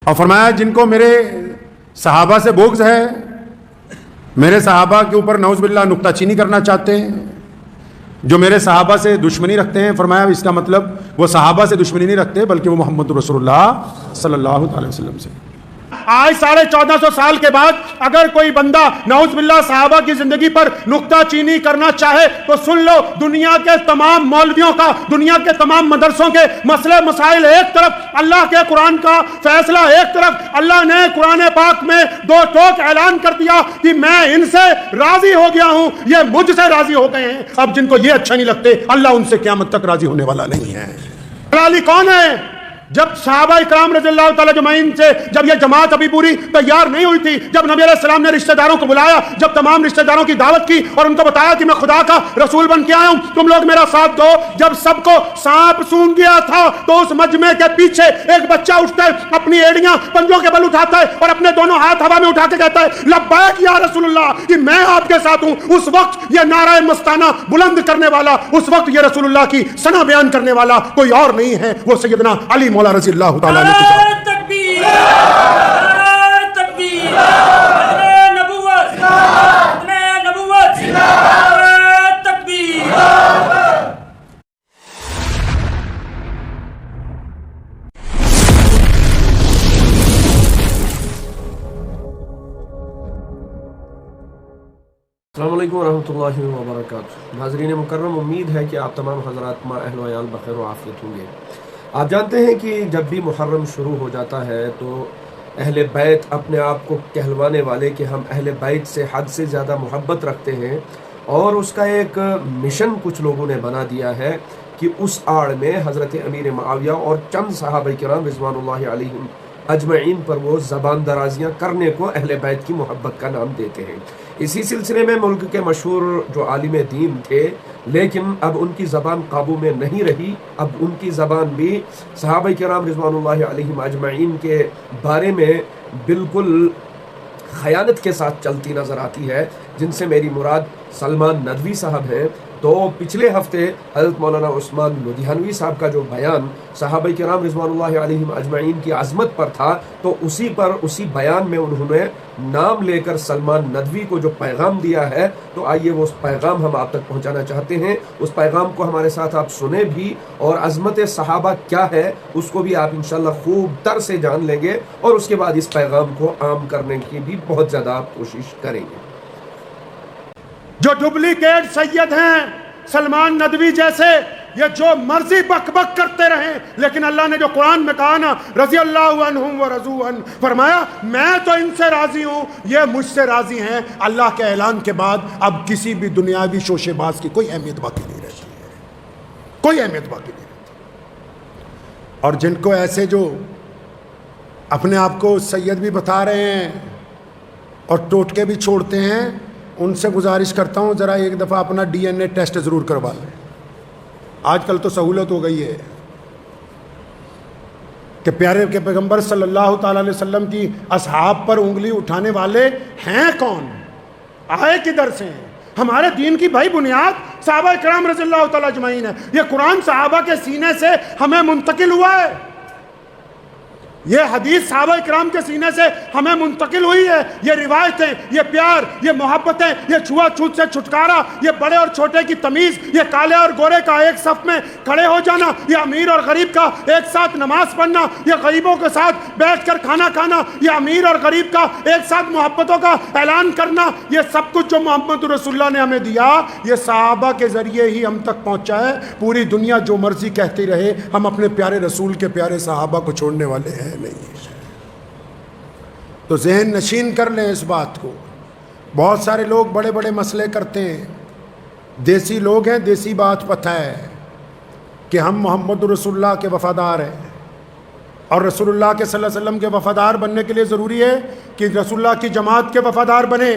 اور فرمایا جن کو میرے صحابہ سے بغض ہے، میرے صحابہ کے اوپر نعوذ باللہ نکتہ چینی کرنا چاہتے ہیں، جو میرے صحابہ سے دشمنی رکھتے ہیں، فرمایا اس کا مطلب وہ صحابہ سے دشمنی نہیں رکھتے بلکہ وہ محمد رسول اللہ صلی اللہ علیہ وسلم سے۔ آج 1450 سال کے بعد اگر کوئی بندہ نعوذ باللہ صحابہ کی زندگی پر نکتہ چینی کرنا چاہے تو سن لو، دنیا کے تمام مولویوں کا، دنیا کے تمام مدرسوں کے مسئلے مسائل ایک طرف، اللہ کے قرآن کا فیصلہ ایک طرف۔ اللہ نے قرآن پاک میں دو ٹوک اعلان کر دیا کہ میں ان سے راضی ہو گیا ہوں، یہ مجھ سے راضی ہو گئے ہیں۔ اب جن کو یہ اچھا نہیں لگتے، اللہ ان سے قیامت تک راضی ہونے والا نہیں ہے۔ علی کون ہے؟ جب صحابہ اکرام رضی اللہ تعالی اجمعین سے جب یہ جماعت ابھی پوری تیار نہیں ہوئی تھی، جب نبی علیہ السلام نے رشتہ داروں کو بلایا، جب تمام رشتہ داروں کی دعوت کی اور ان کو بتایا کہ میں خدا کا رسول بن کے آیا ہوں، تم لوگ میرا ساتھ دو، جب سب کو سانپ سونگ گیا تھا تو اس مجمع کے پیچھے ایک بچہ اٹھتا ہے، اپنی ایڑیاں پنجوں کے بل اٹھاتا ہے اور اپنے دونوں ہاتھ ہوا میں اٹھا کے کہتا ہے لبیک یا رسول اللہ، کہ میں آپ کے ساتھ ہوں۔ اس وقت یہ نعرہ مستانہ بلند کرنے والا، اس وقت یہ رسول اللہ کی ثنا بیان کرنے والا کوئی اور نہیں ہے، وہ سیدنا علی مولا رضی اللہ تعالیٰ عنہ کے ساتھ۔ تکبیر، تکبیر، نبوت، نبوت، تکبیر۔ السلام علیکم ورحمۃ اللہ وبرکاتہ۔ ناظرین مکرم، امید ہے کہ آپ تمام حضرات ماں اہل و عیال بخیر و عافیت ہوں گے۔ آپ جانتے ہیں کہ جب بھی محرم شروع ہو جاتا ہے تو اہل بیت اپنے آپ کو کہلوانے والے کہ ہم اہل بیت سے حد سے زیادہ محبت رکھتے ہیں، اور اس کا ایک مشن کچھ لوگوں نے بنا دیا ہے کہ اس آڑ میں حضرت امیر معاویہ اور چند صحابہ کرام رضوان اللہ علیہم اجمعین پر وہ زبان درازیاں کرنے کو اہل بیت کی محبت کا نام دیتے ہیں۔ اسی سلسلے میں ملک کے مشہور جو عالم دین تھے، لیکن اب ان کی زبان قابو میں نہیں رہی، اب ان کی زبان بھی صحابہ کرام رضوان اللہ علیہم اجمعین کے بارے میں بالکل خیانت کے ساتھ چلتی نظر آتی ہے، جن سے میری مراد سلمان ندوی صاحب ہیں۔ تو پچھلے ہفتے حضرت مولانا عثمان لدھیانوی صاحب کا جو بیان صحابہ کرام رضوان اللہ علیہم اجمعین کی عظمت پر تھا، تو اسی بیان میں انہوں نے نام لے کر سلمان ندوی کو جو پیغام دیا ہے، تو آئیے وہ اس پیغام ہم آپ تک پہنچانا چاہتے ہیں۔ اس پیغام کو ہمارے ساتھ آپ سنیں بھی، اور عظمت صحابہ کیا ہے اس کو بھی آپ انشاءاللہ خوب تر سے جان لیں گے، اور اس کے بعد اس پیغام کو عام کرنے کی بھی بہت زیادہ آپ کوشش کریں گے۔ جو ڈپلیکیٹ سید ہیں سلمان ندوی جیسے، یہ جو مرضی بک بک کرتے رہیں، لیکن اللہ نے جو قرآن میں کہا نا رضی اللہ عنہم ورضوا عنہ، فرمایا میں تو ان سے راضی ہوں، یہ مجھ سے راضی ہیں۔ اللہ کے اعلان کے بعد اب کسی بھی دنیاوی شوشے باز کی کوئی اہمیت باقی نہیں رہتی ہے، کوئی اہمیت باقی نہیں رہتی۔ اور جن کو ایسے جو اپنے آپ کو سید بھی بتا رہے ہیں اور ٹوٹکے بھی چھوڑتے ہیں، ان سے گزارش کرتا ہوں ذرا ایک دفعہ اپنا ڈی این اے ٹیسٹ ضرور کروا لیں۔ آج کل تو سہولت ہو گئی ہے کہ پیارے کے پیغمبر صلی اللہ تعالیٰ علیہ وسلم کی اصحاب پر انگلی اٹھانے والے ہیں کون، آئے کدھر سے ہیں؟ ہمارے دین کی بھائی بنیاد صحابہ کرام رضی اللہ تعالیٰ اجمعین ہے۔ یہ قرآن صحابہ کے سینے سے ہمیں منتقل ہوا ہے، یہ حدیث صحابہ اکرام کے سینے سے ہمیں منتقل ہوئی ہے۔ یہ روایتیں، یہ پیار، یہ محبتیں، یہ چھوا چھوت سے چھٹکارا، یہ بڑے اور چھوٹے کی تمیز، یہ کالے اور گورے کا ایک صف میں کھڑے ہو جانا، یہ امیر اور غریب کا ایک ساتھ نماز پڑھنا، یہ غریبوں کے ساتھ بیٹھ کر کھانا کھانا، یہ امیر اور غریب کا ایک ساتھ محبتوں کا اعلان کرنا، یہ سب کچھ جو محمد رسول اللہ نے ہمیں دیا، یہ صحابہ کے ذریعے ہی ہم تک پہنچا ہے۔ پوری دنیا جو مرضی کہتی رہے، ہم اپنے پیارے رسول کے پیارے صحابہ کو چھوڑنے والے ہیں نہیں۔ تو ذہن نشین کر لیں اس بات کو۔ بہت سارے لوگ بڑے بڑے مسئلے کرتے ہیں، دیسی لوگ ہیں، دیسی بات پتہ ہے کہ ہم محمد رسول اللہ کے وفادار ہیں، اور رسول اللہ کے صلی اللہ علیہ وسلم کے وفادار بننے کے لیے ضروری ہے کہ رسول اللہ کی جماعت کے وفادار بنیں،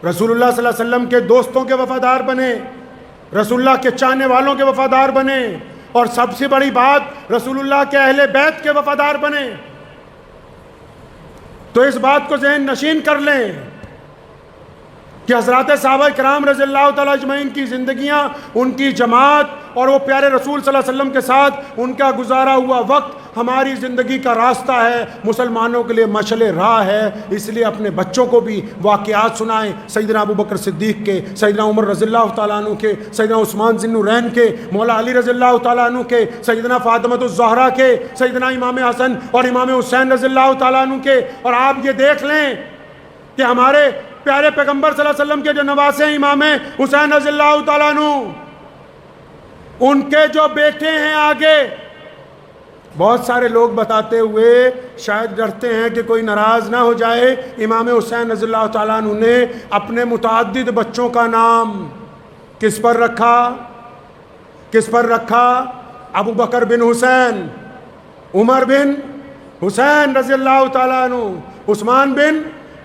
رسول اللہ صلی اللہ علیہ وسلم کے دوستوں کے وفادار بنیں، رسول اللہ کے چاہنے والوں کے وفادار بنیں، اور سب سے بڑی بات رسول اللہ کے اہل بیت کے وفادار بنیں۔ تو اس بات کو ذہن نشین کر لیں کہ حضرات صحابہ کرام رضی اللہ تعالیٰ اجمعین کی زندگیاں، ان کی جماعت، اور وہ پیارے رسول صلی اللہ علیہ وسلم کے ساتھ ان کا گزارا ہوا وقت ہماری زندگی کا راستہ ہے، مسلمانوں کے لیے مشعل راہ ہے۔ اس لیے اپنے بچوں کو بھی واقعات سنائیں، سیدنا ابو بکر صدیق کے، سیدنا عمر رضی اللہ تعالیٰ عنہ کے، سیدنا عثمان ذی النورین کے، مولا علی رضی اللہ تعالیٰ عنہ کے، سیدنا فاطمہ الزہرا کے، سیدنا امام حسن اور امام حسین رضی اللہ تعالیٰ عنہ کے۔ اور آپ یہ دیکھ لیں کہ ہمارے پیارے پیغمبر صلی اللہ علیہ وسلم کے جو نواسے ہیں امام حسین رضی اللہ تعالیٰ عنہ، ان کے جو بیٹے ہیں آگے، بہت سارے لوگ بتاتے ہوئے شاید ڈرتے ہیں کہ کوئی ناراض نہ ہو جائے، امام حسین رضی اللہ تعالیٰ عنہ نے اپنے متعدد بچوں کا نام کس پر رکھا؟ کس پر رکھا؟ ابو بکر بن حسین، عمر بن حسین رضی اللہ تعالیٰ عنہ، عثمان بن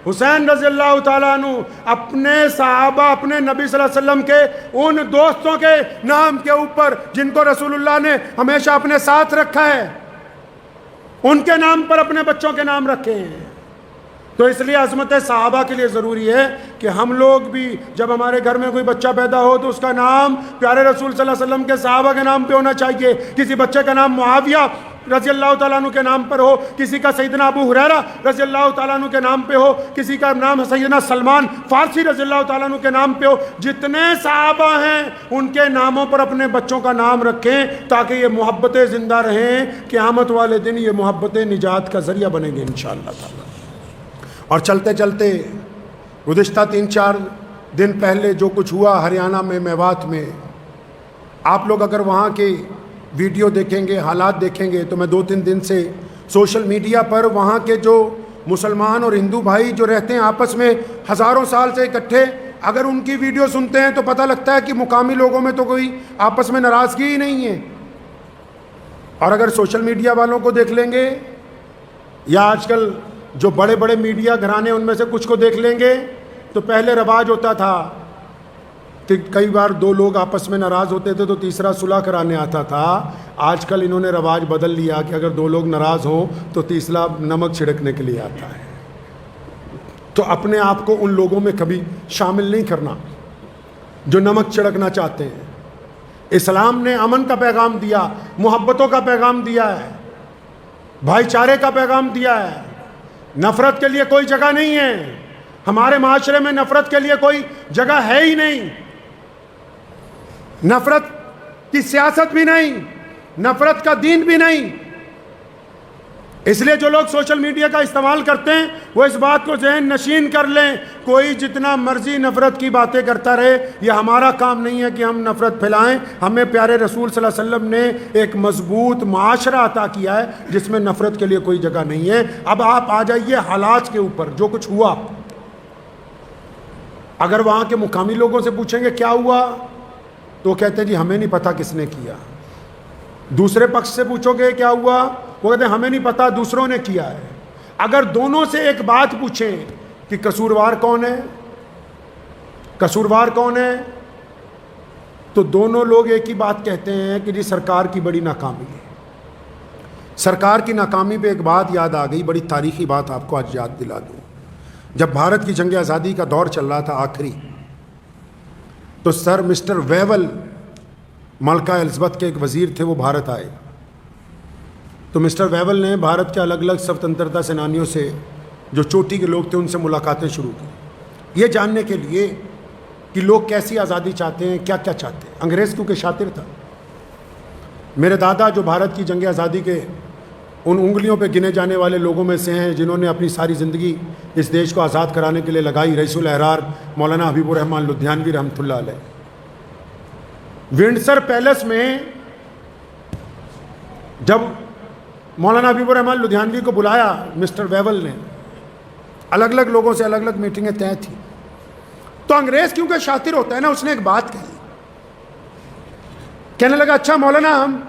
حسین رضی اللہ تعالیٰ عنہ، اپنے صحابہ، اپنے نبی صلی اللہ علیہ وسلم کے ان دوستوں کے نام کے اوپر جن کو رسول اللہ نے ہمیشہ اپنے ساتھ رکھا ہے، ان کے نام پر اپنے بچوں کے نام رکھے ہیں۔ تو اس لیے عظمت صحابہ کے لیے ضروری ہے کہ ہم لوگ بھی جب ہمارے گھر میں کوئی بچہ پیدا ہو تو اس کا نام پیارے رسول صلی اللہ علیہ وسلم کے صحابہ کے نام پہ ہونا چاہیے۔ کسی بچے کا نام معاویہ رضی اللہ تعالیٰ عنہ کے نام پر ہو، کسی کا سیدنا ابو ہریرہ رضی اللہ تعالیٰ عنہ کے نام پہ ہو، کسی کا نام سیدنا سلمان فارسی رضی اللہ تعالیٰ عنہ کے نام پہ ہو، جتنے صحابہ ہیں ان کے ناموں پر اپنے بچوں کا نام رکھیں تاکہ یہ محبتیں زندہ رہیں، قیامت والے دن یہ محبتیں نجات کا ذریعہ بنیں گے انشاءاللہ تعالیٰ۔ اور چلتے چلتے گزشتہ 3-4 دن پہلے جو کچھ ہوا ہریانہ میں، میوات میں، آپ لوگ اگر وہاں کے ویڈیو دیکھیں گے، حالات دیکھیں گے، تو میں 2-3 دن سے سوشل میڈیا پر وہاں کے جو مسلمان اور ہندو بھائی جو رہتے ہیں آپس میں ہزاروں سال سے اکٹھے، اگر ان کی ویڈیو سنتے ہیں تو پتہ لگتا ہے کہ مقامی لوگوں میں تو کوئی آپس میں ناراضگی ہی نہیں ہے۔ اور اگر سوشل میڈیا والوں کو دیکھ لیں گے یا آج کل جو بڑے بڑے میڈیا گھرانے ان میں سے کچھ کو دیکھ لیں گے تو پہلے رواج ہوتا تھا کہ کئی بار 2 لوگ آپس میں ناراض ہوتے تھے تو تیسرا صلح کرانے آتا تھا۔ آج کل انہوں نے رواج بدل لیا کہ اگر 2 لوگ ناراض ہوں تو تیسرا نمک چھڑکنے کے لیے آتا ہے۔ تو اپنے آپ کو ان لوگوں میں کبھی شامل نہیں کرنا جو نمک چھڑکنا چاہتے ہیں۔ اسلام نے امن کا پیغام دیا، محبتوں کا پیغام دیا ہے، بھائی چارے کا پیغام دیا ہے۔ نفرت کے لیے کوئی جگہ نہیں ہے، ہمارے معاشرے میں نفرت کے لیے کوئی جگہ ہے ہی نہیں، نفرت کی سیاست بھی نہیں، نفرت کا دین بھی نہیں۔ اس لیے جو لوگ سوشل میڈیا کا استعمال کرتے ہیں وہ اس بات کو ذہن نشین کر لیں، کوئی جتنا مرضی نفرت کی باتیں کرتا رہے، یہ ہمارا کام نہیں ہے کہ ہم نفرت پھیلائیں۔ ہمیں پیارے رسول صلی اللہ علیہ وسلم نے ایک مضبوط معاشرہ عطا کیا ہے جس میں نفرت کے لیے کوئی جگہ نہیں ہے۔ اب آپ آ جائیے حالات کے اوپر، جو کچھ ہوا، اگر وہاں کے مقامی لوگوں سے پوچھیں گے کیا ہوا تو وہ کہتے ہیں جی ہمیں نہیں پتا کس نے کیا۔ دوسرے پکش سے پوچھو گے کیا ہوا، وہ کہتے ہیں ہمیں نہیں پتا، دوسروں نے کیا ہے۔ اگر دونوں سے ایک بات پوچھیں کہ قصوروار کون ہے، قصوروار کون ہے، تو دونوں لوگ ایک ہی بات کہتے ہیں کہ جی سرکار کی بڑی ناکامی ہے۔ سرکار کی ناکامی پہ ایک بات یاد آ گئی، بڑی تاریخی بات آپ کو آج یاد دلا دوں۔ جب بھارت کی جنگ آزادی کا دور چل رہا تھا آخری، تو سر مسٹر ویول، ملکہ الزبتھ کے ایک وزیر تھے، وہ بھارت آئے۔ تو مسٹر ویول نے بھارت کے الگ الگ سوتنترتا سینانیوں سے جو چوٹی کے لوگ تھے ان سے ملاقاتیں شروع کی، یہ جاننے کے لیے کہ لوگ کیسی آزادی چاہتے ہیں، کیا کیا چاہتے ہیں۔ انگریز کیونکہ شاطر تھا، میرے دادا جو بھارت کی جنگ آزادی کے ان انگلیوں پہ گنے جانے والے لوگوں میں سے ہیں جنہوں نے اپنی ساری زندگی اس دیش کو آزاد کرانے کے لیے لگائی، رئیس الاحرار مولانا حبیب الرحمن لدھیانوی رحمۃ اللہ علیہ۔ ونڈسر پیلس میں جب مولانا حبیب الرحمن لدھیانوی کو بلایا مسٹر ویول نے، الگ الگ لوگوں سے الگ الگ میٹنگیں طے تھیں، تو انگریز کیونکہ شاطر ہوتا ہے نا، اس نے ایک بات کہی، کہنے لگا اچھا مولانا ہم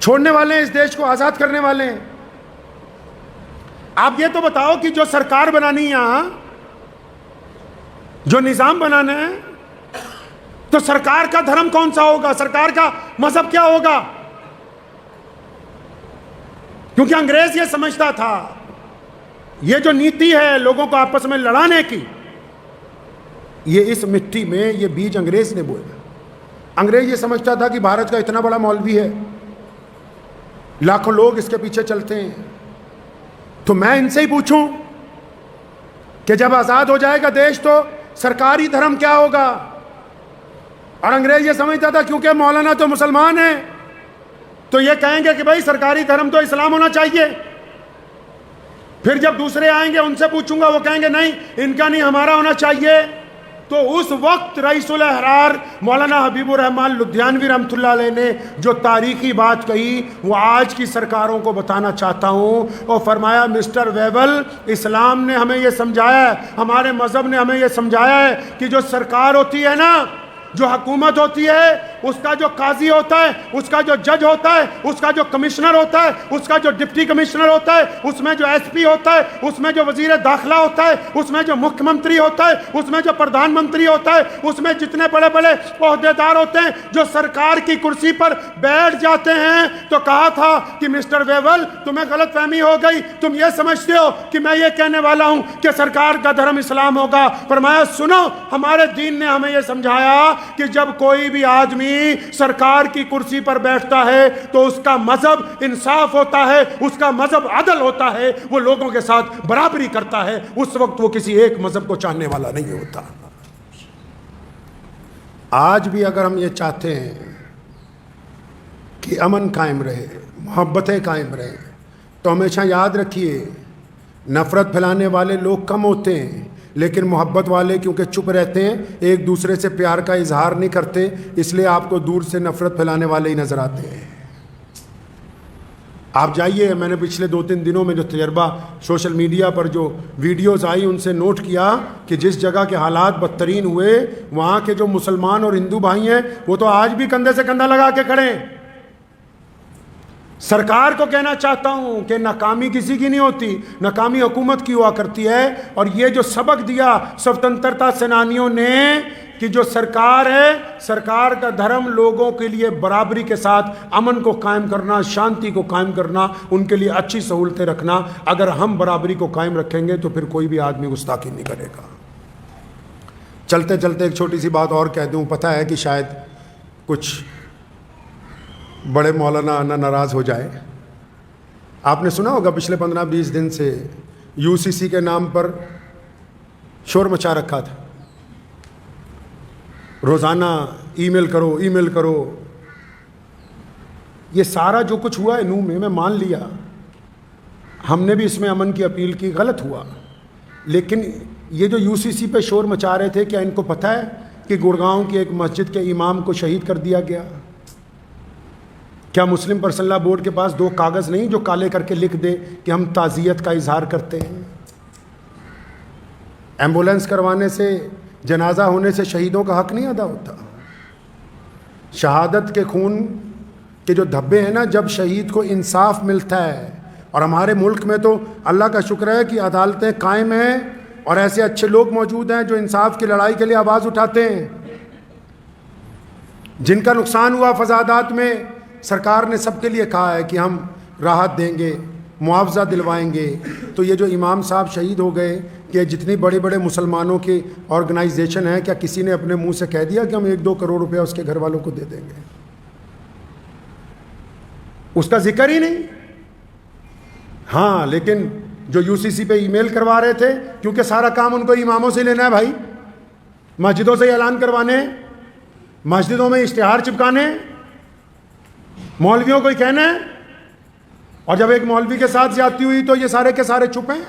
چھوڑنے والے ہیں، اس دیش کو آزاد کرنے والے ہیں، آپ یہ تو بتاؤ کہ جو سرکار بنانی ہے یہاں، جو نظام بنانا ہے، تو سرکار کا دھرم کون سا ہوگا، سرکار کا مذہب کیا ہوگا؟ کیونکہ انگریز یہ سمجھتا تھا یہ جو نیتی ہے لوگوں کو آپس میں لڑانے کی، یہ اس مٹی میں یہ بیج انگریز نے بویا۔ انگریز یہ سمجھتا تھا کہ بھارت کا اتنا بڑا مولوی ہے, لاکھوں لوگ اس کے پیچھے چلتے ہیں. تو میں ان سے ہی پوچھوں کہ جب آزاد ہو جائے گا دیش تو سرکاری دھرم کیا ہوگا؟ اور انگریز یہ سمجھتا تھا کیونکہ مولانا تو مسلمان ہیں تو یہ کہیں گے کہ بھائی سرکاری دھرم تو اسلام ہونا چاہیے. پھر جب دوسرے آئیں گے ان سے پوچھوں گا, وہ کہیں گے نہیں ان کا نہیں ہمارا ہونا چاہیے. تو اس وقت رئیس الاحرار مولانا حبیب الرحمن لدھیانوی رحمۃ اللہ علیہ نے جو تاریخی بات کہی وہ آج کی سرکاروں کو بتانا چاہتا ہوں. اور فرمایا مسٹر ویول, اسلام نے ہمیں یہ سمجھایا ہے, ہمارے مذہب نے ہمیں یہ سمجھایا ہے کہ جو سرکار ہوتی ہے نا, جو حکومت ہوتی ہے, اس کا جو قاضی ہوتا ہے, اس کا جو جج ہوتا ہے, اس کا جو کمشنر ہوتا ہے, اس کا جو ڈپٹی کمشنر ہوتا ہے, اس میں جو ایس پی ہوتا ہے, اس میں جو وزیر داخلہ ہوتا ہے, اس میں جو مکھ منتری ہوتا ہے, اس میں جو پردھان منتری ہوتا ہے, اس میں جتنے بڑے بڑے عہدیدار ہوتے ہیں جو سرکار کی کرسی پر بیٹھ جاتے ہیں. تو کہا تھا کہ مسٹر ویول تمہیں غلط فہمی ہو گئی, تم یہ سمجھتے ہو کہ میں یہ کہنے والا ہوں کہ سرکار کا دھرم اسلام ہوگا. فرمایا سنو, ہمارے دین نے ہمیں یہ سمجھایا کہ جب کوئی بھی آدمی سرکار کی کرسی پر بیٹھتا ہے تو اس کا مذہب انصاف ہوتا ہے, اس کا مذہب عدل ہوتا ہے, وہ لوگوں کے ساتھ برابری کرتا ہے. اس وقت وہ کسی ایک مذہب کو چاہنے والا نہیں ہوتا. آج بھی اگر ہم یہ چاہتے ہیں کہ امن قائم رہے, محبتیں قائم رہیں, تو ہمیشہ یاد رکھیے نفرت پھیلانے والے لوگ کم ہوتے ہیں, لیکن محبت والے کیونکہ چپ رہتے ہیں, ایک دوسرے سے پیار کا اظہار نہیں کرتے, اس لیے آپ کو دور سے نفرت پھیلانے والے ہی نظر آتے ہیں. آپ جائیے, میں نے پچھلے 2-3 دنوں میں جو تجربہ سوشل میڈیا پر جو ویڈیوز آئی ان سے نوٹ کیا کہ جس جگہ کے حالات بدترین ہوئے وہاں کے جو مسلمان اور ہندو بھائی ہیں وہ تو آج بھی کندھے سے کندھا لگا کے کھڑے ہیں. سرکار کو کہنا چاہتا ہوں کہ ناکامی کسی کی نہیں ہوتی, ناکامی حکومت کی ہوا کرتی ہے. اور یہ جو سبق دیا سوتنترتا سینانیوں نے کہ جو سرکار ہے, سرکار کا دھرم لوگوں کے لیے برابری کے ساتھ امن کو قائم کرنا, شانتی کو قائم کرنا, ان کے لیے اچھی سہولتیں رکھنا. اگر ہم برابری کو قائم رکھیں گے تو پھر کوئی بھی آدمی گستاخی نہیں کرے گا. چلتے چلتے ایک چھوٹی سی بات اور کہہ دوں, پتہ ہے کہ شاید کچھ بڑے مولانا ناراض ہو جائے. آپ نے سنا ہوگا پچھلے 15-20 دن سے UCC کے نام پر شور مچا رکھا تھا, روزانہ ای میل کرو, ای میل کرو. یہ سارا جو کچھ ہوا ہے نو میں مان لیا, ہم نے بھی اس میں امن کی اپیل کی, غلط ہوا. لیکن یہ جو UCC پہ شور مچا رہے تھے, کیا ان کو پتہ ہے کہ گڑگاؤں کی ایک مسجد کے امام کو شہید کر دیا گیا؟ کیا مسلم پرسنل لاء بورڈ کے پاس 2 کاغذ نہیں جو کالے کر کے لکھ دے کہ ہم تعزیت کا اظہار کرتے ہیں؟ ایمبولینس کروانے سے, جنازہ ہونے سے شہیدوں کا حق نہیں ادا ہوتا. شہادت کے خون کے جو دھبے ہیں نا, جب شہید کو انصاف ملتا ہے, اور ہمارے ملک میں تو اللہ کا شکر ہے کہ عدالتیں قائم ہیں اور ایسے اچھے لوگ موجود ہیں جو انصاف کی لڑائی کے لیے آواز اٹھاتے ہیں. جن کا نقصان ہوا فسادات میں, سرکار نے سب کے لیے کہا ہے کہ ہم راحت دیں گے, معاوضہ دلوائیں گے. تو یہ جو امام صاحب شہید ہو گئے, کہ جتنی بڑے بڑے مسلمانوں کی آرگنائزیشن ہیں, کیا کسی نے اپنے منہ سے کہہ دیا کہ ہم 1-2 کروڑ روپیہ اس کے گھر والوں کو دے دیں گے؟ اس کا ذکر ہی نہیں. ہاں, لیکن جو UCC پہ ای میل کروا رہے تھے, کیونکہ سارا کام ان کو اماموں سے لینا ہے بھائی, مسجدوں سے اعلان کروانے, مسجدوں میں اشتہار چپکانے, مولویوں کو ہی کہنا ہے. اور جب ایک مولوی کے ساتھ زیادتی ہوئی تو یہ سارے کے سارے چپ ہیں.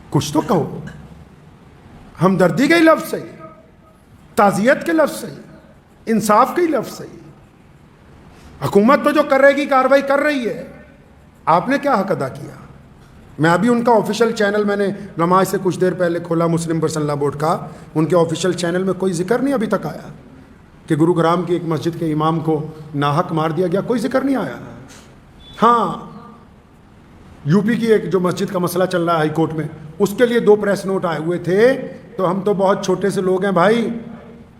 کچھ تو کہو, ہمدردی کے ہی لفظ صحیح, تعزیت کے لفظ صحیح, انصاف کے ہی لفظ صحیح. حکومت تو جو کر رہے گی کارروائی کر رہی ہے, آپ نے کیا حق ادا کیا؟ میں ابھی ان کا آفیشیل چینل, میں نے نماز سے کچھ دیر پہلے کھولا مسلم پرسنل لاء بورڈ کا, ان کے آفیشیل چینل میں کوئی ذکر نہیں ابھی تک آیا کہ گروگرام کی ایک مسجد کے امام کو ناحق مار دیا گیا, کوئی ذکر نہیں آیا. ہاں, UP کی ایک جو مسجد کا مسئلہ چل رہا ہے ہائی کورٹ میں, اس کے لیے 2 پریس نوٹ آئے ہوئے تھے. تو ہم تو بہت چھوٹے سے لوگ ہیں بھائی,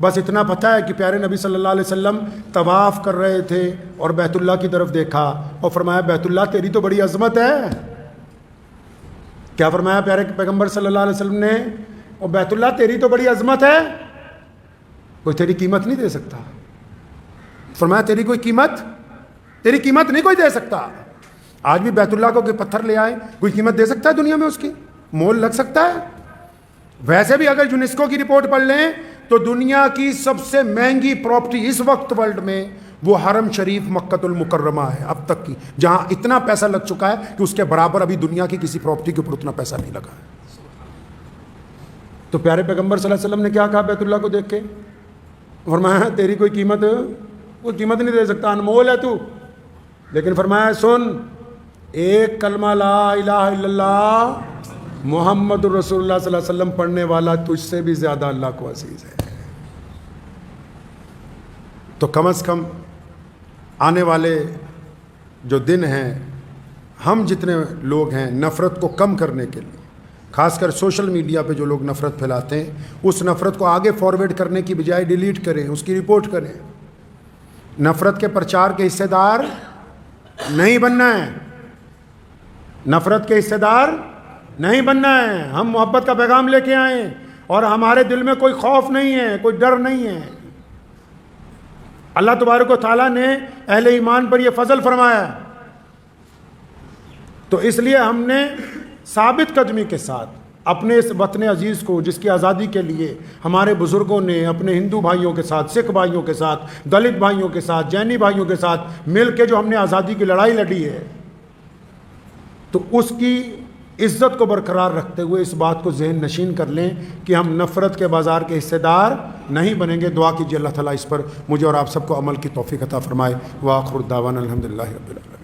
بس اتنا پتہ ہے کہ پیارے نبی صلی اللہ علیہ وسلم طواف کر رہے تھے اور بیت اللہ کی طرف دیکھا اور فرمایا بیت اللہ تیری تو بڑی عظمت ہے. کیا فرمایا پیارے پیغمبر صلی اللہ علیہ وسلم نے؟ اور بیت اللہ تیری تو بڑی عظمت ہے. کوئی تیری قیمت نہیں دے سکتا. فرمایا تیری قیمت نہیں کوئی دے سکتا. آج بھی بیت اللہ کو کوئی پتھر لے آئے, کوئی قیمت دے سکتا ہے دنیا میں؟ اس کی مول لگ سکتا ہے؟ ویسے بھی اگر یونیسکو کی رپورٹ پڑھ لیں تو دنیا کی سب سے مہنگی پراپرٹی اس وقت ورلڈ میں وہ حرم شریف مکۃ المکرمہ ہے اب تک کی, جہاں اتنا پیسہ لگ چکا ہے کہ اس کے برابر ابھی دنیا کی کسی پراپرٹی کے اوپر اتنا پیسہ نہیں لگا ہے. تو پیارے پیغمبر صلی اللہ علیہ وسلم نے کیا کہا بیت اللہ کو دیکھ کے؟ فرمایا تیری کوئی قیمت نہیں دے سکتا, انمول ہے تو. لیکن فرمایا سن, ایک کلمہ لا الہ الا اللہ محمد الرسول اللہ صلی اللہ علیہ وسلم پڑھنے والا تجھ سے بھی زیادہ اللہ کو عزیز ہے. تو کم از کم آنے والے جو دن ہیں, ہم جتنے لوگ ہیں نفرت کو کم کرنے کے لیے, خاص کر سوشل میڈیا پہ جو لوگ نفرت پھیلاتے ہیں, اس نفرت کو آگے فارورڈ کرنے کی بجائے ڈیلیٹ کریں, اس کی رپورٹ کریں. نفرت کے پرچار کے حصے دار نہیں بننا ہے, نفرت کے حصے دار نہیں بننا ہے. ہم محبت کا پیغام لے کے آئیں اور ہمارے دل میں کوئی خوف نہیں ہے, کوئی ڈر نہیں ہے. اللہ تبارک و تعالیٰ نے اہل ایمان پر یہ فضل فرمایا, تو اس لیے ہم نے ثابت قدمی کے ساتھ اپنے اس وطن عزیز کو, جس کی آزادی کے لیے ہمارے بزرگوں نے اپنے ہندو بھائیوں کے ساتھ, سکھ بھائیوں کے ساتھ, دلت بھائیوں کے ساتھ, جینی بھائیوں کے ساتھ مل کے جو ہم نے آزادی کی لڑائی لڑی ہے, تو اس کی عزت کو برقرار رکھتے ہوئے اس بات کو ذہن نشین کر لیں کہ ہم نفرت کے بازار کے حصے دار نہیں بنیں گے. دعا کیجیے اللہ تعالیٰ اس پر مجھے اور آپ سب کو عمل کی توفیق عطا فرمائے. وآخر دعوانا الحمدللہ رب العالمین.